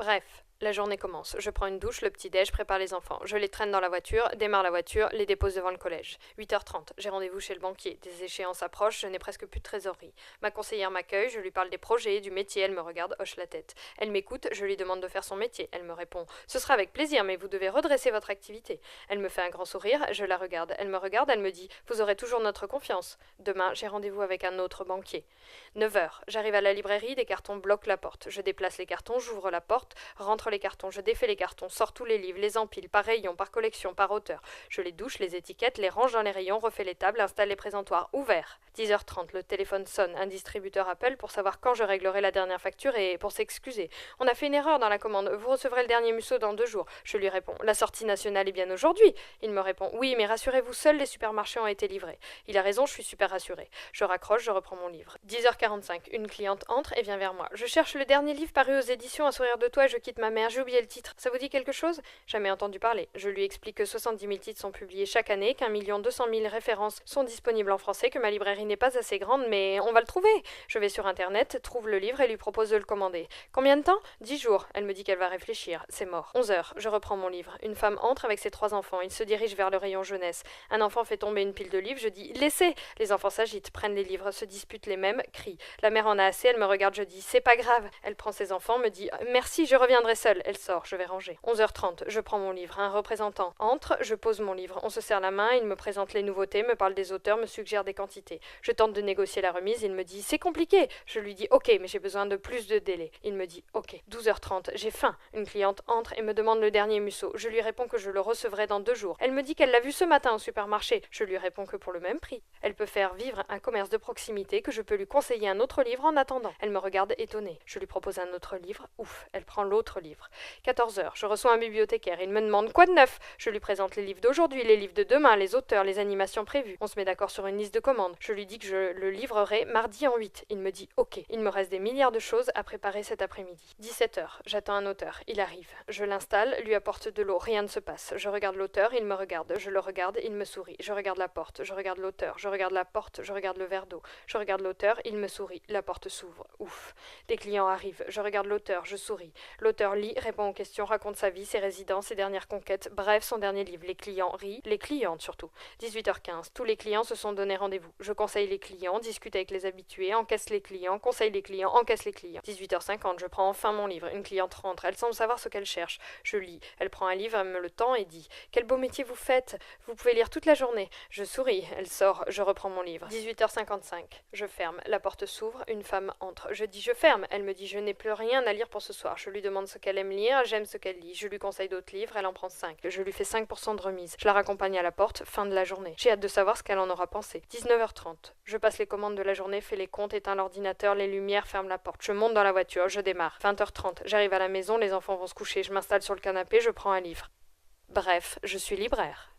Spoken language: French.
Bref, la journée commence. Je prends une douche, le petit-déj, prépare les enfants. Je les traîne dans la voiture, démarre la voiture, les dépose devant le collège. 8h30, j'ai rendez-vous chez le banquier. Des échéances approchent, je n'ai presque plus de trésorerie. Ma conseillère m'accueille, je lui parle des projets, du métier, elle me regarde, hoche la tête. Elle m'écoute, je lui demande de faire son métier. Elle me répond: ce sera avec plaisir, mais vous devez redresser votre activité. Elle me fait un grand sourire, je la regarde. Elle me regarde, elle me dit: vous aurez toujours notre confiance. Demain, j'ai rendez-vous avec un autre banquier. 9h, j'arrive à la librairie, des cartons bloquent la porte. Je déplace les cartons, j'ouvre la porte, rentre les cartons, je défais les cartons, sors tous les livres, les empile, par rayon, par collection, par auteur. Je les douche, les étiquette, les range dans les rayons, refais les tables, installe les présentoirs, ouverts. 10h30, le téléphone sonne, un distributeur appelle pour savoir quand je réglerai la dernière facture et pour s'excuser. On a fait une erreur dans la commande, vous recevrez le dernier museau dans 2 jours. Je lui réponds: la sortie nationale est bien aujourd'hui. Il me répond: oui, mais rassurez-vous, seuls les supermarchés ont été livrés. Il a raison, je suis super rassurée. Je raccroche, je reprends mon livre. 10h45, une cliente entre et vient vers moi. Je cherche le dernier livre paru aux éditions Un sourire de toi et je quitte ma mère. J'ai oublié le titre. Ça vous dit quelque chose? Jamais entendu parler. Je lui explique que 70 000 titres sont publiés chaque année, qu'1 200 000 références sont disponibles en français, que ma librairie n'est pas assez grande, mais on va le trouver. Je vais sur internet, trouve le livre et lui propose de le commander. Combien de temps? 10 jours. Elle me dit qu'elle va réfléchir. C'est mort. 11h, je reprends mon livre. Une femme entre avec ses 3 enfants. Ils se dirigent vers le rayon jeunesse. Un enfant fait tomber une pile de livres. Je dis: laissez. Les enfants s'agitent, prennent les livres, se disputent les mêmes, crient. La mère en a assez, elle me regarde, je dis: c'est pas grave. Elle prend ses enfants, me dit: merci, je reviendrai seule. Elle sort, je vais ranger. 11h30, je prends mon livre. Un représentant entre, je pose mon livre. On se serre la main, il me présente les nouveautés, me parle des auteurs, me suggère des quantités. Je tente de négocier la remise, il me dit: c'est compliqué. Je lui dis: ok, mais j'ai besoin de plus de délai. Il me dit: ok. 12h30, j'ai faim. Une cliente entre et me demande le dernier museau. Je lui réponds que je le recevrai dans 2 jours. Elle me dit qu'elle l'a vu ce matin au supermarché. Je lui réponds que pour le même prix. Elle peut faire vivre un commerce de proximité, que je peux lui conseiller un autre livre en attendant. Elle me regarde étonnée. Je lui propose un autre livre. Ouf, elle prend l'autre livre. 14h, je reçois un bibliothécaire. Il me demande: quoi de neuf? Je lui présente les livres d'aujourd'hui, les livres de demain, les auteurs, les animations prévues. On se met d'accord sur une liste de commandes. Je lui dis que je le livrerai mardi en 8. Il me dit: ok. Il me reste des milliards de choses à préparer cet après-midi. 17h, j'attends un auteur. Il arrive. Je l'installe, lui apporte de l'eau. Rien ne se passe. Je regarde l'auteur, il me regarde. Je le regarde, il me sourit. Je regarde la porte, je regarde l'auteur, je regarde la porte, je regarde le verre d'eau. Je regarde l'auteur, il me sourit. La porte s'ouvre. Ouf. Des clients arrivent. Je regarde l'auteur, je souris. L'auteur lit, répond aux questions, raconte sa vie, ses résidences, ses dernières conquêtes, bref, son dernier livre. Les clients rient, les clientes surtout. 18h15, tous les clients se sont donné rendez-vous. Je conseille les clients, discute avec les habitués, encaisse les clients, conseille les clients, encaisse les clients. 18h50, je prends enfin mon livre. Une cliente rentre, elle semble savoir ce qu'elle cherche. Je lis. Elle prend un livre, elle me le tend et dit: quel beau métier vous faites, vous pouvez lire toute la journée. Je souris. Elle sort, je reprends mon livre. 18h55, je ferme. La porte s'ouvre, une femme entre. Je dis: je ferme. Elle me dit: je n'ai plus rien à lire pour ce soir. Je lui demande ce qu'elle aime lire, j'aime ce qu'elle lit. Je lui conseille d'autres livres, elle en prend 5. Je lui fais 5% de remise. Je la raccompagne à la porte, fin de la journée. J'ai hâte de savoir ce qu'elle en aura pensé. 19h30, je passe les commandes de la journée, fais les comptes, éteins l'ordinateur, les lumières, ferme la porte. Je monte dans la voiture, je démarre. 20h30, j'arrive à la maison, les enfants vont se coucher, je m'installe sur le canapé, je prends un livre. Bref, je suis libraire.